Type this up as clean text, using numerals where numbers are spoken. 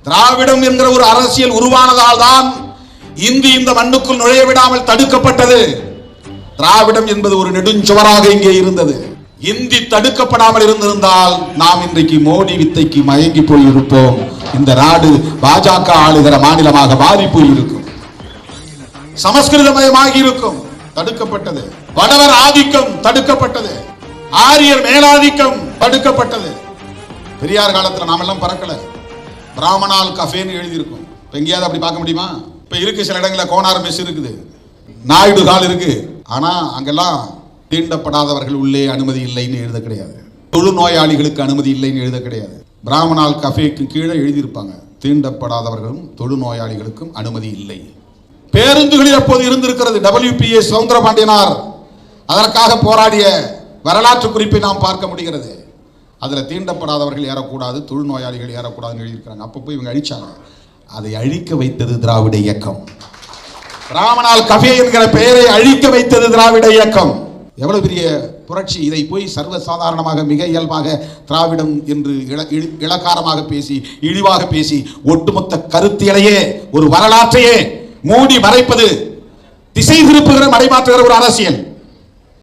திராவிடம் என்கிற ஒரு அரசியல் உருவானதால் தான் இந்தி இந்த மண்ணுக்குள் நுழைய விடாமல் தடுக்கப்பட்டது. திராவிடம் என்பது ஒரு நெடுஞ்சுவராக இங்கே இருந்தது. இந்தி தடுக்கப்படாமல் இருந்திருந்தால் நாம் இன்றைக்கு மோடி வித்தைக்கு மயங்கி போயிருப்போம். இந்த நாடு பாஜக ஆளுகிற மாநிலமாக மாறி போயிருக்கும். சமஸ்கிருதமயமாகி இருக்கும். தடுக்கப்பட்டது. வடவர் ஆதிக்கம் தடுக்கப்பட்டது. ஆரியர் மேலாதிக்கம் தடுக்கப்பட்டது. பெரியார் காலத்துல நாம எல்லாம் பறக்கல. பிராமணால் கஃபேன்னு எழுதியிருக்கும். இப்ப எங்கேயாவது அப்படி பார்க்க முடியுமா? இப்ப இருக்கு சில இடங்களில் கோனார் மெஸ் இருக்குது, நாயுடு கால் இருக்கு. ஆனா அங்கெல்லாம் தீண்டப்படாதவர்கள் உள்ளே அனுமதி இல்லைன்னு எழுத கிடையாது. தொழுநோயாளிகளுக்கு அனுமதி இல்லைன்னு எழுத கிடையாது. பிராமணால் கஃபேக்கு கீழே எழுதியிருப்பாங்க, தீண்டப்படாதவர்களும் தொழுநோயாளிகளுக்கும் அனுமதி இல்லை. பேருந்துகளில் அப்போது இருந்திருக்கிறது. WPA சவுந்தரபாண்டியனார் அதற்காக போராடிய வரலாற்று குறிப்பை நாம் பார்க்க முடிகிறது. அதுல தீண்டப்படாதவர்கள் ஏறக்கூடாது, தொழுநோயாளிகள் ஏறக்கூடாதுன்னு எழுதியிருக்கிறாங்க. அப்போ போய் இவங்க அழிச்சாங்க. அதை அழிக்க வைத்தது திராவிட இயக்கம். பிராமணால் கஃபே என்கிற பெயரை அழிக்க வைத்தது திராவிட இயக்கம். எவ்வளவு பெரிய புரட்சி! இதை போய் சர்வசாதாரணமாக மிக இயல்பாக திராவிடம் என்று இளக்காரமாக பேசி, இழிவாக பேசி, ஒட்டுமொத்த கருத்தியலையே, ஒரு வரலாற்றையே மூடி மறைப்பது, திசை திருப்புகிற மடைமாற்றுகிற ஒரு அரசியல்.